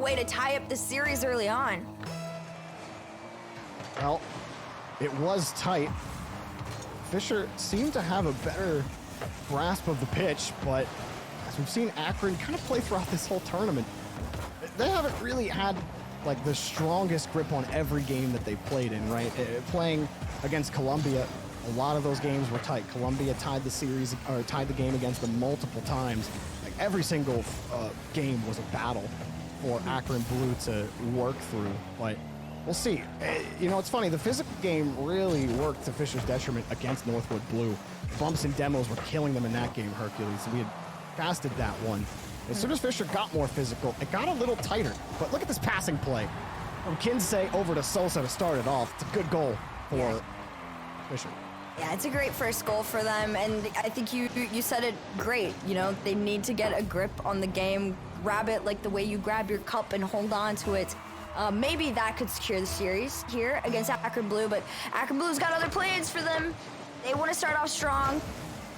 way to tie up the series early on. Well, it was tight. Fisher seemed to have a better grasp of the pitch, but as we've seen Akron kind of play throughout this whole tournament, they haven't really had like the strongest grip on every game that they've played in, right? Playing against Columbia, a lot of those games were tight. Columbia tied the series, or tied the game against them multiple times. Like every single game was a battle for Akron Blue to work through, but we'll see. You know, it's funny, the physical game really worked to Fisher's detriment against Northwood Blue. Bumps and demos were killing them in that game, Hercules. We had fasted that one. As soon as Fisher got more physical, it got a little tighter. But look at this passing play from Kinsey over to Sosa to start it off. It's a good goal for Fisher. Yeah, it's a great first goal for them, and I think you said it great. You know, they need to get a grip on the game, grab it like the way you grab your cup and hold on to it. Maybe that could secure the series here against Akron Blue, but Akron Blue's got other plans for them. They want to start off strong.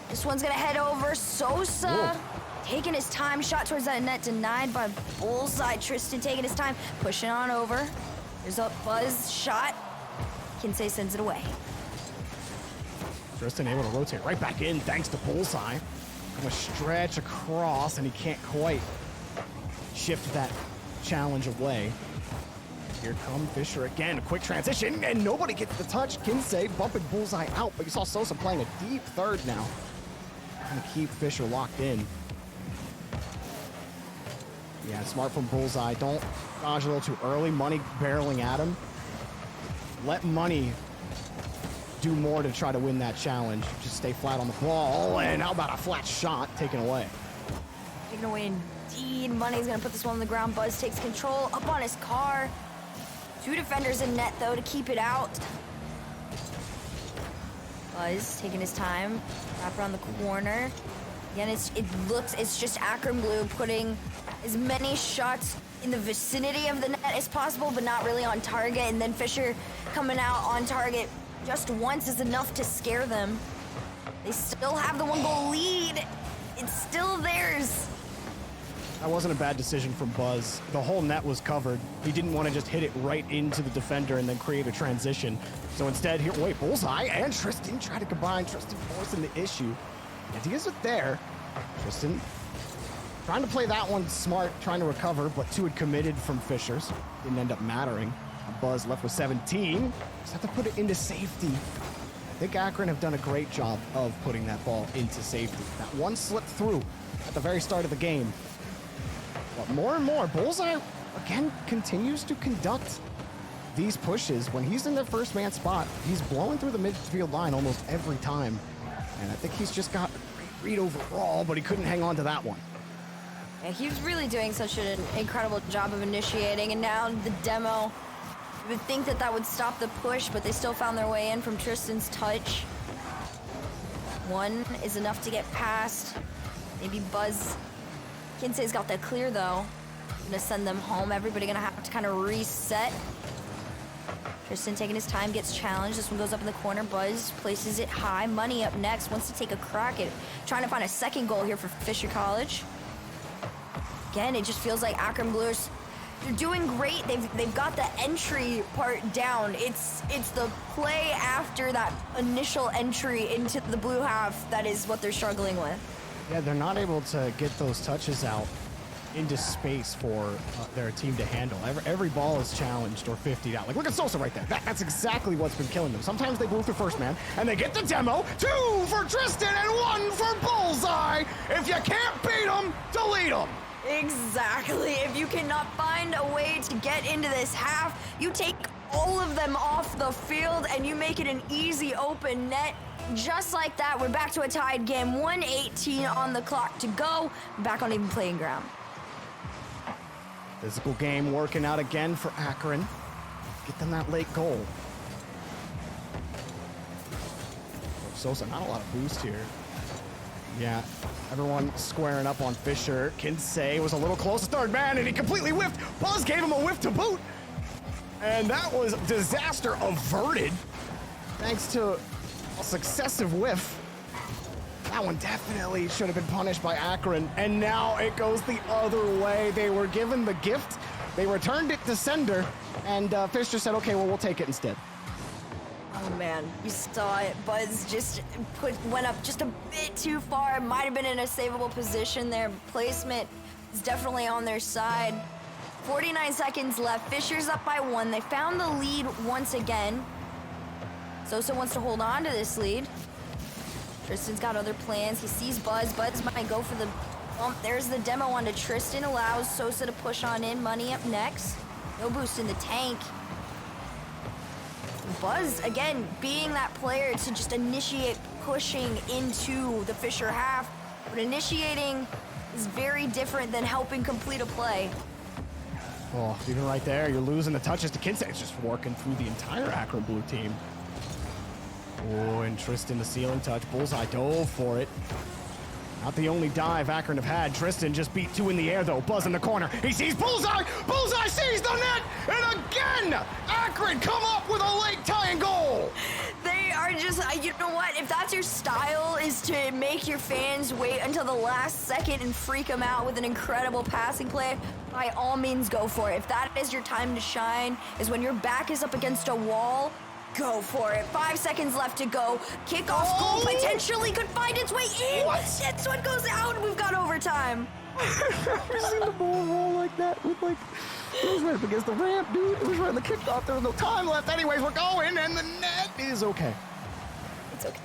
This one's gonna head over. Sosa taking his time, shot towards that net, denied by Bullseye. Tristan taking his time, pushing on over. There's a Buzz shot. Kinsey sends it away. Tristan able to rotate right back in thanks to Bullseye. Gonna stretch across, and he can't quite shift that challenge away. Here come Fisher again, a quick transition, and nobody gets the touch. Kinsey bumping Bullseye out, but you saw Sosa playing a deep third now. Gonna keep Fisher locked in. Yeah, smart from Bullseye. Don't dodge a little too early. Money barreling at him. Let Money do more to try to win that challenge. Just stay flat on the ball, and how about a flat shot taken away? Taken away indeed. Money's gonna put this one on the ground. Buzz takes control up on his car. Two defenders in net though to keep it out. Buzz taking his time, wrap around the corner. Again, it's just Akron Blue putting as many shots in the vicinity of the net as possible, but not really on target. And then Fisher coming out on target just once is enough to scare them. They still have the 1-goal lead. It's still theirs. That wasn't a bad decision from Buzz. The whole net was covered. He didn't want to just hit it right into the defender and then create a transition. So instead, here, wait, Bullseye and Tristan try to combine. Tristan forcing the issue. Ideas are there. Tristan trying to play that one smart, trying to recover, but two had committed from Fishers. Didn't end up mattering. Buzz left with 17. Just have to put it into safety. I think Akron have done a great job of putting that ball into safety. That one slipped through at the very start of the game. But more and more, Bullseye, again, continues to conduct these pushes. When he's in the first man spot, he's blowing through the midfield line almost every time. And I think he's just got a great read overall, but he couldn't hang on to that one. Yeah, he's really doing such an incredible job of initiating, and now the demo. You would think that would stop the push, but they still found their way in from Tristan's touch. One is enough to get past. Maybe Buzz. Kinsey's got that clear though. Gonna send them home. Everybody gonna have to kind of reset. Tristan taking his time, gets challenged. This one goes up in the corner. Buzz places it high. Money up next. Wants to take a crack at trying to find a second goal here for Fisher College. Again, it just feels like Akron Blues, they're doing great. They've got the entry part down. It's the play after that initial entry into the blue half that is what they're struggling with. Yeah, they're not able to get those touches out into space for their team to handle. Every ball is challenged or 50'd out. Like, look at Sosa right there. That's exactly what's been killing them. Sometimes they move through first man, and they get the demo. 2 for Tristan and 1 for Bullseye. If you can't beat them, delete them. Exactly. If you cannot find a way to get into this half, you take all of them off the field and you make it an easy open net. Just like that, we're back to a tied game. 1:18 on the clock to go. Back on even playing ground. Physical game working out again for Akron. Get them that late goal. Sosa, not a lot of boost here. Yeah, everyone squaring up on Fisher. Kinsey was a little close to third man, and he completely whiffed. Buzz gave him a whiff to boot. And that was disaster averted, thanks to a successive whiff. That one definitely should have been punished by Akron, and now it goes the other way. They were given the gift They returned it to sender, and Fisher said, okay, well, we'll take it instead. Oh man, you saw it. Buzz just went up just a bit too far. Might have been in a savable position there. Placement is definitely on their side. 49 seconds left. Fisher's up by 1. They found the lead once again. Sosa wants to hold on to this lead. Tristan's got other plans. He sees Buzz. Buzz might go for the bump. There's the demo onto Tristan. Allows Sosa to push on in. Money up next. No boost in the tank. Buzz, again, being that player to just initiate pushing into the Fisher half. But initiating is very different than helping complete a play. Oh, even right there, you're losing the touches to Kinsey. It's just working through the entire AKRON blue team. Oh, and Tristan, the ceiling touch. Bullseye dove for it. Not the only dive AKRON have had. Tristan just beat 2 in the air, though. Buzz in the corner. He sees Bullseye! Bullseye sees the net! And again, AKRON come up with a late tying goal! They are just, you know what? If that's your style, is to make your fans wait until the last second and freak them out with an incredible passing play, by all means go for it. If that is your time to shine, is when your back is up against a wall, go for it. 5 seconds left to go. Kickoff goal potentially could find its way in. What? This one goes out, and we've got overtime. I've seen the ball roll like that with like, it was right up against the ramp, dude. It was right in the kickoff. There was no time left. Anyways, we're going, and the net is okay. It's okay.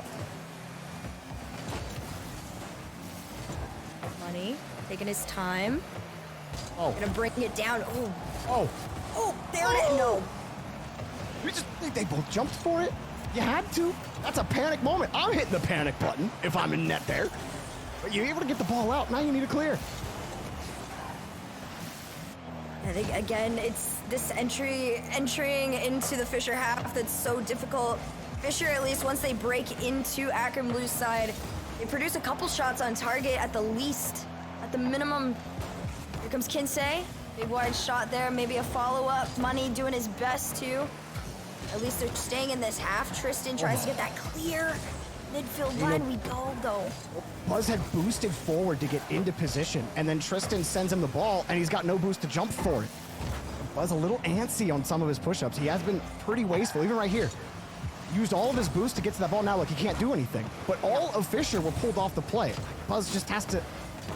Money, taking his time. Oh. Gonna bring it down. Oh, Oh. oh, there it is. No. They both jumped for it. You had to. That's a panic moment. I'm hitting the panic button if I'm in net there. But you're able to get the ball out. Now you need to clear. I think, again, it's this entering into the Fisher half that's so difficult. Fisher, at least once they break into AKRON Blue's side, they produce a couple shots on target at the least. At the minimum, here comes Kinsey. Big wide shot there, maybe a follow-up. Money doing his best, too. At least they're staying in this half. Tristan tries to get that clear midfield line. We go, though. Buzz had boosted forward to get into position, and then Tristan sends him the ball, and he's got no boost to jump for it. Buzz a little antsy on some of his push-ups. He has been pretty wasteful, even right here. Used all of his boost to get to that ball. Now, look, he can't do anything. But all of Fisher were pulled off the play. Buzz just has to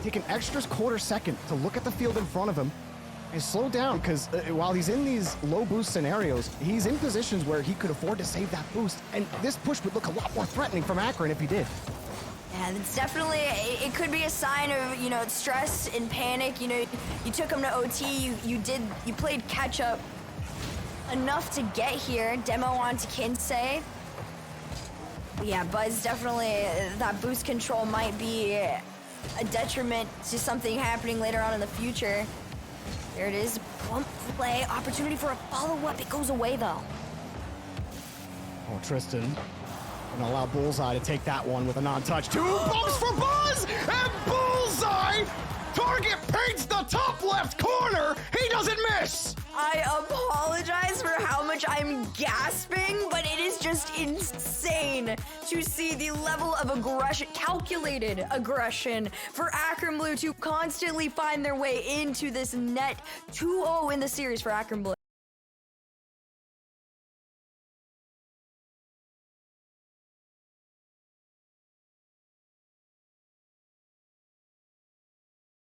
take an extra quarter second to look at the field in front of him and slow down, because while he's in these low boost scenarios, he's in positions where he could afford to save that boost. And this push would look a lot more threatening from AKRON if he did. Yeah, it's definitely, it could be a sign of, you know, stress and panic. You know, you took him to OT, you played catch up enough to get here. Demo on to Kinsey. But yeah, Buzz definitely, that boost control might be a detriment to something happening later on in the future. There it is, bump play, opportunity for a follow-up. It goes away, though. Oh, Tristan gonna allow Bullseye to take that one with a non-touch. 2 bumps for Buzz, and Bullseye! Target paints the top left corner. He doesn't miss. I apologize for how much I'm gasping, but it is just insane to see the level of aggression, calculated aggression, for AKRON Blue to constantly find their way into this net. 2-0 in the series for AKRON Blue.